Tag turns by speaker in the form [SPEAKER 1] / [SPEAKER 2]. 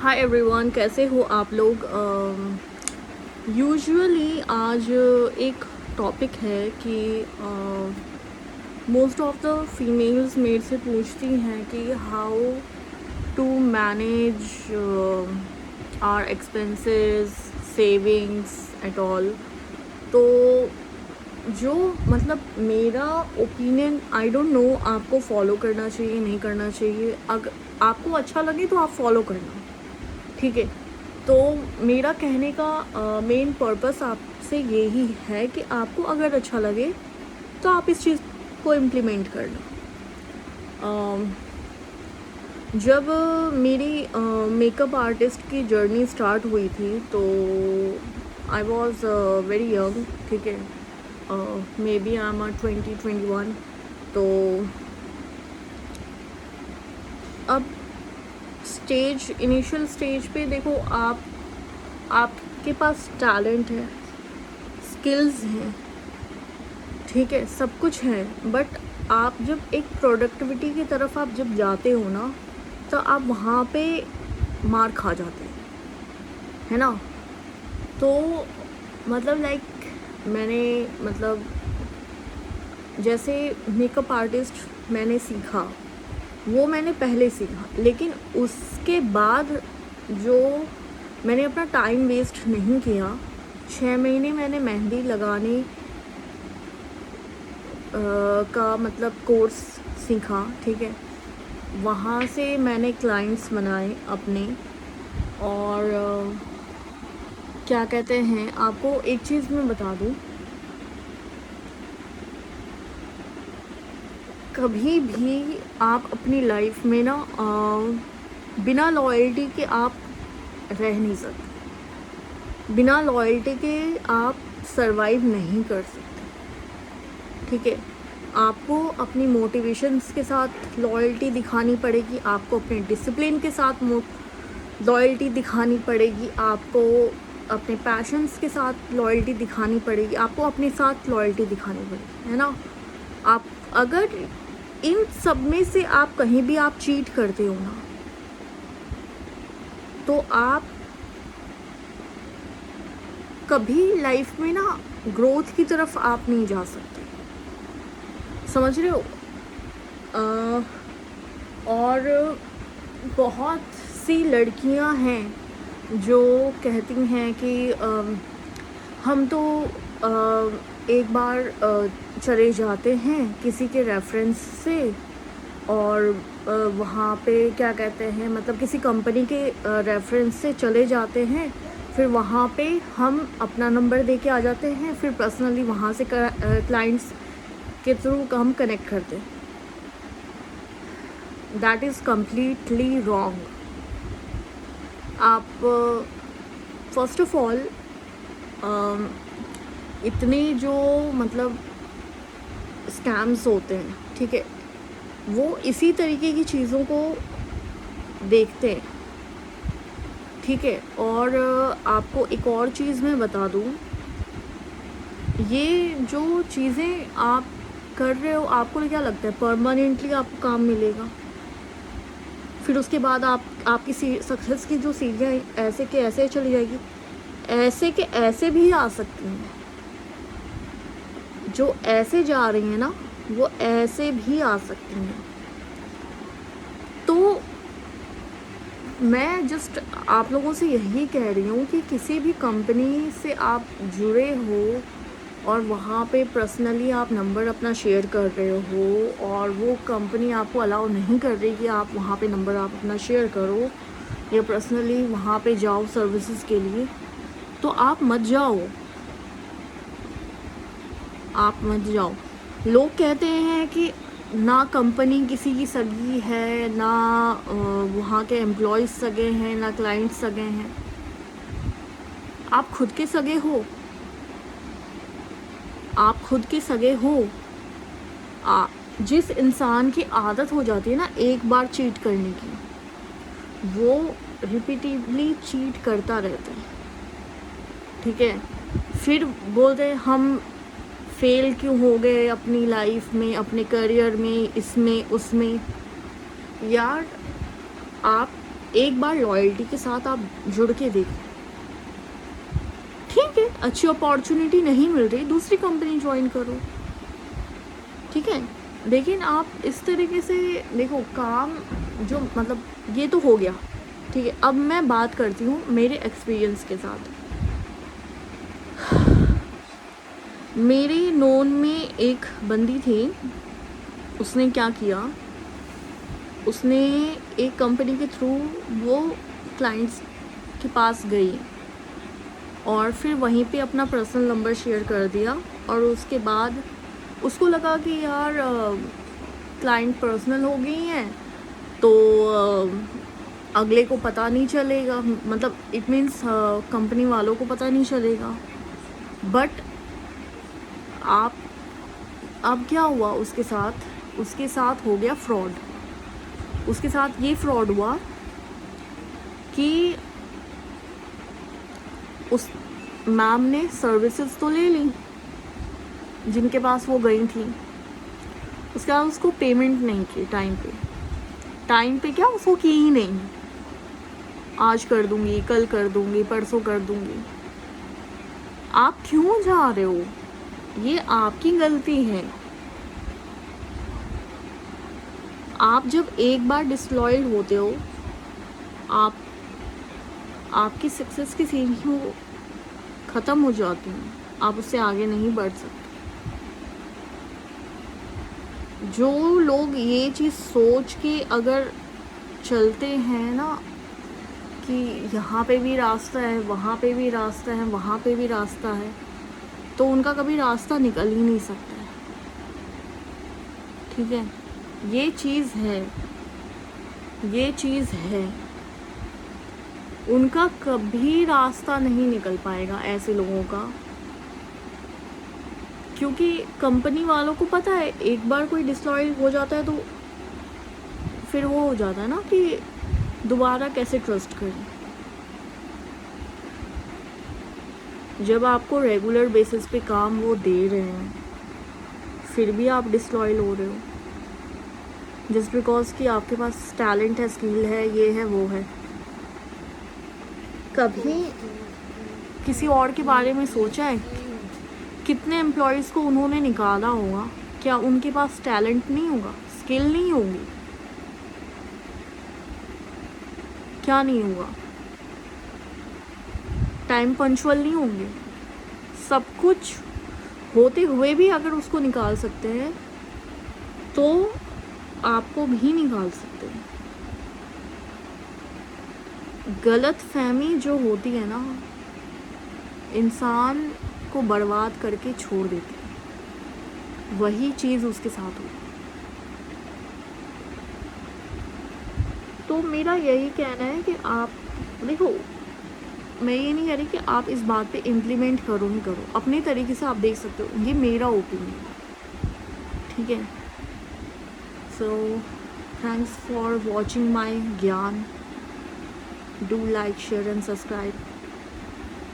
[SPEAKER 1] Hi everyone, कैसे हो आप लोग। यूजुअली आज एक टॉपिक है कि मोस्ट ऑफ द फीमेल्स मेरे से पूछती हैं कि how to manage our expenses, savings at all. तो जो मतलब मेरा ओपिनियन, आई डोंट नो आपको फॉलो करना चाहिए नहीं करना चाहिए। अगर आपको अच्छा लगे तो आप फॉलो करना, ठीक है। तो मेरा कहने का मेन पर्पस आपसे यही है कि आपको अगर अच्छा लगे तो आप इस चीज़ को इम्प्लीमेंट करना। जब मेरी मेकअप आर्टिस्ट की जर्नी स्टार्ट हुई थी तो आई वॉज वेरी यंग, ठीक है। Maybe I am 20-21। तो अब इनिशियल स्टेज पे देखो, आपके पास टैलेंट है, स्किल्स हैं, ठीक है, सब कुछ है। बट आप जब एक प्रोडक्टिविटी की तरफ आप जब जाते हो ना, तो आप वहाँ पे मार खा जाते हैं, है ना। तो मतलब मैंने मतलब जैसे मेकअप आर्टिस्ट मैंने सीखा, वो मैंने पहले सीखा, लेकिन उसके बाद जो मैंने अपना टाइम वेस्ट नहीं किया। 6 महीने मैंने मेहंदी लगाने का मतलब कोर्स सीखा, ठीक है। वहाँ से मैंने क्लाइंट्स बनाए अपने। और क्या कहते हैं, आपको एक चीज़ मैं बता दूँ, कभी भी आप अपनी लाइफ में ना बिना लॉयल्टी के आप रह नहीं सकते। बिना लॉयल्टी के आप सरवाइव नहीं कर सकते, ठीक है। आपको अपनी मोटिवेशंस के साथ लॉयल्टी दिखानी पड़ेगी, आपको अपने डिसिप्लिन के साथ लॉयल्टी दिखानी पड़ेगी, आपको अपने पैशंस के साथ लॉयल्टी दिखानी पड़ेगी, आपको अपने साथ लॉयल्टी दिखानी पड़ेगी, है ना। आप अगर इन सब में से आप कहीं भी आप चीट करते हो ना, तो आप कभी लाइफ में ना ग्रोथ की तरफ आप नहीं जा सकते, समझ रहे हो। और बहुत सी लड़कियां हैं जो कहती हैं कि हम तो एक बार चले जाते हैं किसी के रेफरेंस से, और वहाँ पे क्या कहते हैं, मतलब किसी कंपनी के रेफरेंस से चले जाते हैं, फिर वहाँ पे हम अपना नंबर दे के आ जाते हैं, फिर पर्सनली वहाँ से क्लाइंट्स के थ्रू हम कनेक्ट करते हैं। That is completely wrong. आप फर्स्ट ऑफ ऑल इतने जो मतलब स्कैम्स होते हैं, ठीक है, वो इसी तरीके की चीज़ों को देखते हैं, ठीक है। और आपको एक और चीज़ मैं बता दूँ, ये जो चीज़ें आप कर रहे हो, आपको क्या लगता है परमानेंटली आपको काम मिलेगा? फिर उसके बाद आपकी सक्सेस की जो सीढ़ियाँ ऐसे के ऐसे चली जाएगी, ऐसे के ऐसे भी आ सकती हैं। जो ऐसे जा रही हैं ना, वो ऐसे भी आ सकती हैं। तो मैं जस्ट आप लोगों से यही कह रही हूँ कि किसी भी कंपनी से आप जुड़े हो और वहाँ पे पर्सनली आप नंबर अपना शेयर कर रहे हो, और वो कंपनी आपको अलाउ नहीं कर रही कि आप वहाँ पे नंबर आप अपना शेयर करो या पर्सनली वहाँ पे जाओ सर्विसेज के लिए, तो आप मत जाओ, आप मत जाओ। लोग कहते हैं कि ना कंपनी किसी की सगी है, ना वहाँ के एम्प्लॉयज़ सगे हैं, ना क्लाइंट सगे हैं। आप खुद के सगे हो, आप खुद के सगे हो। जिस इंसान की आदत हो जाती है ना एक बार चीट करने की, वो रिपीटिवली चीट करता रहता है, ठीक है। फिर बोलते हैं हम फेल क्यों हो गए अपनी लाइफ में, अपने करियर में, इसमें उसमें। यार आप एक बार लॉयल्टी के साथ आप जुड़ के देखो, ठीक है, अच्छी अपॉर्चुनिटी नहीं मिल रही, दूसरी कंपनी ज्वाइन करो, ठीक है। लेकिन आप इस तरीके से देखो काम, जो मतलब ये तो हो गया, ठीक है। अब मैं बात करती हूँ मेरे एक्सपीरियंस के साथ। मेरे नोन में एक बंदी थी, उसने क्या किया, उसने एक कंपनी के थ्रू वो क्लाइंट्स के पास गई और फिर वहीं पे अपना पर्सनल नंबर शेयर कर दिया, और उसके बाद उसको लगा कि यार क्लाइंट पर्सनल हो गई हैं तो अगले को पता नहीं चलेगा, मतलब इट मीन्स कंपनी वालों को पता नहीं चलेगा। बट आप अब क्या हुआ उसके साथ हो गया फ्रॉड। उसके साथ ये फ्रॉड हुआ कि उस मैम ने सर्विसेज तो ले ली जिनके पास वो गई थी, उसके बाद उसको पेमेंट नहीं की टाइम पे क्या उसको की ही नहीं, आज कर दूंगी, कल कर दूंगी, परसों कर दूंगी। आप क्यों जा रहे हो, ये आपकी गलती है। आप जब एक बार डिसलॉयल होते हो, आपकी सक्सेस की सीढ़ियाँ ख़त्म हो जाती हैं, आप उससे आगे नहीं बढ़ सकते। जो लोग ये चीज़ सोच के अगर चलते हैं ना कि यहाँ पे भी रास्ता है, वहाँ पे भी रास्ता है, वहाँ पे भी रास्ता है, तो उनका कभी रास्ता निकल ही नहीं सकता है, ठीक है। ये चीज़ है, उनका कभी रास्ता नहीं निकल पाएगा ऐसे लोगों का, क्योंकि कंपनी वालों को पता है एक बार कोई डिसलॉयल हो जाता है तो फिर वो हो जाता है ना कि दोबारा कैसे ट्रस्ट करें। जब आपको रेगुलर बेसिस पे काम वो दे रहे हैं, फिर भी आप डिसलॉयल हो रहे हो जस्ट बिकॉज कि आपके पास टैलेंट है, स्किल है, ये है, वो है। कभी किसी और के बारे में सोचा है कितने एम्प्लॉयज़ को उन्होंने निकाला होगा, क्या उनके पास टैलेंट नहीं होगा, स्किल नहीं होगी, क्या नहीं होगा, टाइम पंचुअल नहीं होंगे, सब कुछ होते हुए भी अगर उसको निकाल सकते हैं तो आपको भी निकाल सकते हैं। गलत फहमी जो होती है ना, इंसान को बर्बाद करके छोड़ देती है, वही चीज़ उसके साथ हुई। तो मेरा यही कहना है कि आप देखो, मैं ये नहीं कह रही कि आप इस बात पे इम्प्लीमेंट करो नहीं करो, अपने तरीके से आप देख सकते हो, ये मेरा ओपिनियन, ठीक है। So thanks for watching my Gyan, do like, share and subscribe.